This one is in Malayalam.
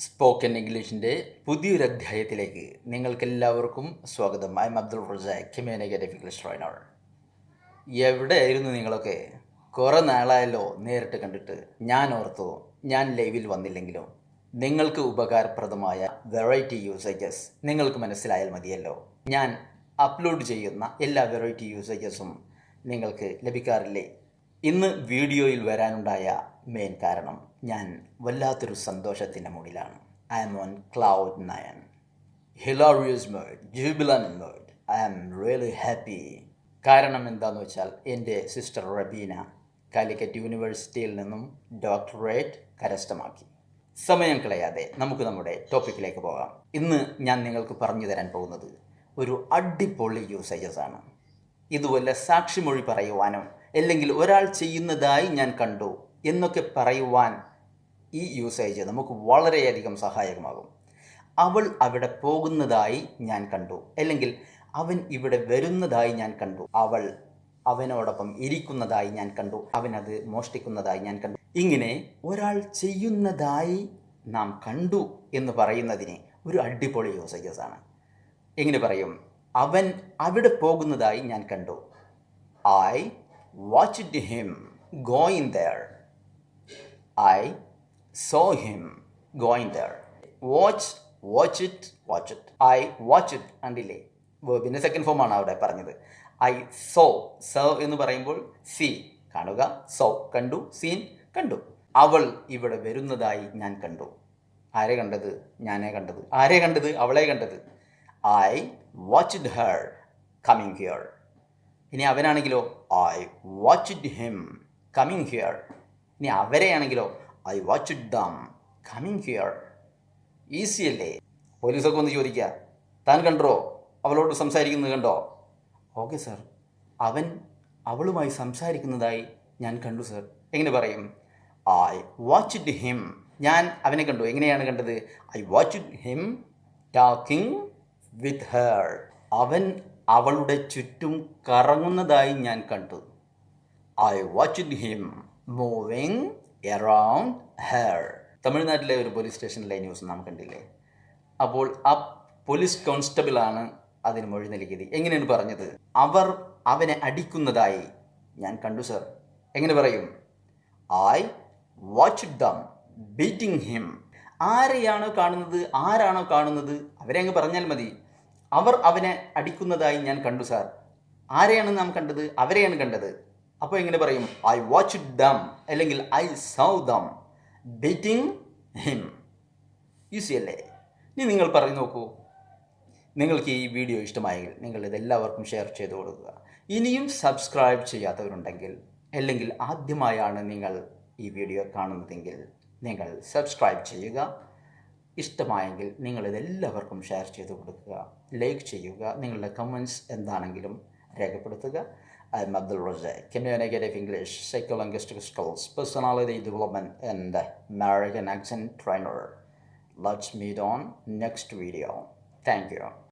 സ്പോക്കൻ ഇംഗ്ലീഷിൻ്റെ പുതിയൊരു അധ്യായത്തിലേക്ക് നിങ്ങൾക്കെല്ലാവർക്കും സ്വാഗതം. I M Abdul Razak, communicative English trainer. എവിടെയായിരുന്നു നിങ്ങളൊക്കെ? കുറേ നാളായല്ലോ നേരിട്ട് കണ്ടിട്ട്. ഞാൻ ഓർത്തു ഞാൻ ലൈവിൽ വന്നില്ലെങ്കിലും നിങ്ങൾക്ക് ഉപകാരപ്രദമായ വെറൈറ്റി യൂസേജസ് നിങ്ങൾക്ക് മനസ്സിലായാൽ മതിയല്ലോ. ഞാൻ അപ്ലോഡ് ചെയ്യുന്ന എല്ലാ വെറൈറ്റി യൂസേജസും നിങ്ങൾക്ക് ലഭിക്കാറില്ലേ? ഇന്ന് വീഡിയോയിൽ വരാനുണ്ടായ മെയിൻ കാരണം ഞാൻ വല്ലാത്തൊരു സന്തോഷത്തിൻ്റെ മൂഡിലാണ്. I am on cloud 9, hilarious mode, jubilant mode. I am really happy. കാരണം എന്താണെന്ന് വെച്ചാൽ എൻ്റെ സിസ്റ്റർ റബീന കാലിക്കറ്റ് യൂണിവേഴ്സിറ്റിയിൽ നിന്നും ഡോക്ടറേറ്റ് കരസ്ഥമാക്കി. സമയം കളയാതെ നമുക്ക് നമ്മുടെ ടോപ്പിക്കിലേക്ക് പോകാം. ഇന്ന് ഞാൻ നിങ്ങൾക്ക് പറഞ്ഞു തരാൻ പോകുന്നത് ഒരു അടിപൊളി യൂസേജസ് ആണ്. ഇതുപോലെ സാക്ഷിമൊഴി പറയുവാനോ അല്ലെങ്കിൽ ഒരാൾ ചെയ്യുന്നതായി ഞാൻ കണ്ടു എന്നൊക്കെ പറയുവാൻ ഈ യൂസേജ് നമുക്ക് വളരെയധികം സഹായകമാകും. അവൾ അവിടെ പോകുന്നതായി ഞാൻ കണ്ടു, അല്ലെങ്കിൽ അവൻ ഇവിടെ വരുന്നതായി ഞാൻ കണ്ടു, അവൾ അവനോടൊപ്പം ഇരിക്കുന്നതായി ഞാൻ കണ്ടു, അവനത് മോഷ്ടിക്കുന്നതായി ഞാൻ കണ്ടു. ഇങ്ങനെ ഒരാൾ ചെയ്യുന്നതായി നാം കണ്ടു എന്ന് പറയുന്നതിന് ഒരു അടിപൊളി യൂസേജസ് ആണ്. എങ്ങനെ പറയും? അവൻ അവിടെ പോകുന്നതായി ഞാൻ കണ്ടു. I watched him going there. I saw him going there. watch it. I watched കണ്ടില്ലേ? വേർബിൻ്റെ സെക്കൻഡ് ഫോമാണ് അവിടെ പറഞ്ഞത്. I saw എന്ന് പറയുമ്പോൾ see കാണുക, saw കണ്ടു, seen കണ്ടു. അവൾ ഇവിടെ വരുന്നതായി ഞാൻ കണ്ടു. ആരെ കണ്ടത്? ഞാനേ കണ്ടത്. ആരെ കണ്ടത്? അവളെ കണ്ടത്. I watched her coming here. ഇനി അവനാണെങ്കിലോ I watched him coming here. ഇനി അവരെയാണെങ്കിലോ I watched them coming here. Easy അല്ലേ? പോലീസൊക്കെ ഒന്ന് ചോദിക്കുക, താൻ കണ്ടോ അവളോട് സംസാരിക്കുന്നത്? കണ്ടോ? ഓക്കെ സർ, അവൻ അവളുമായി സംസാരിക്കുന്നതായി ഞാൻ കണ്ടു സർ. എങ്ങനെ പറയും? I watched him. ഞാൻ അവനെ കണ്ടു. എങ്ങനെയാണ് കണ്ടത്? I watched him talking with her. അവൻ അവളുടെ ചുറ്റും കറങ്ങുന്നതായി ഞാൻ കണ്ടു. I watched him moving around her. തമിഴ്നാട്ടിലെ ഒരു പോലീസ് സ്റ്റേഷനിലെ ന്യൂസ് നാം കണ്ടില്ലേ? അപ്പോൾ ആ പോലീസ് കോൺസ്റ്റബിളാണ് അതിന് മൊഴി നൽകിയത്. എങ്ങനെയാണ് പറഞ്ഞത്? അവർ അവനെ അടിക്കുന്നതായി ഞാൻ കണ്ടു സർ. എങ്ങനെ പറയും? I watched them beating him. ആരെയാണോ കാണുന്നത്, ആരാണോ കാണുന്നത് അവരെ അങ്ങ് പറഞ്ഞാൽ മതി. അവർ അവനെ അടിക്കുന്നതായി ഞാൻ കണ്ടു സാർ. ആരെയാണ് നാം കണ്ടത്? അവരെയാണ് കണ്ടത്. അപ്പോൾ എങ്ങനെ പറയും? I watched them അല്ലെങ്കിൽ I saw them beating him. Easy അല്ലേ? ഇനി നിങ്ങൾ പറഞ്ഞു നോക്കൂ. നിങ്ങൾക്ക് ഈ വീഡിയോ ഇഷ്ടമായെങ്കിൽ നിങ്ങൾ ഇതെല്ലാവർക്കും ഷെയർ ചെയ്ത് കൊടുക്കുക. ഇനിയും സബ്സ്ക്രൈബ് ചെയ്യാത്തവരുണ്ടെങ്കിൽ, അല്ലെങ്കിൽ ആദ്യമായാണ് നിങ്ങൾ ഈ വീഡിയോ കാണുന്നതെങ്കിൽ നിങ്ങൾ സബ്സ്ക്രൈബ് ചെയ്യുക. ഇഷ്ടമായെങ്കിൽ നിങ്ങളിതെല്ലാവർക്കും ഷെയർ ചെയ്ത് കൊടുക്കുക, ലൈക്ക് ചെയ്യുക, നിങ്ങളുടെ കമൻറ്റ്സ് എന്താണെങ്കിലും രേഖപ്പെടുത്തുക. I M Abdul Razak, communicative English, psycholinguistic skills, personality development and American accent trainer. Let's meet on next video. Thank you.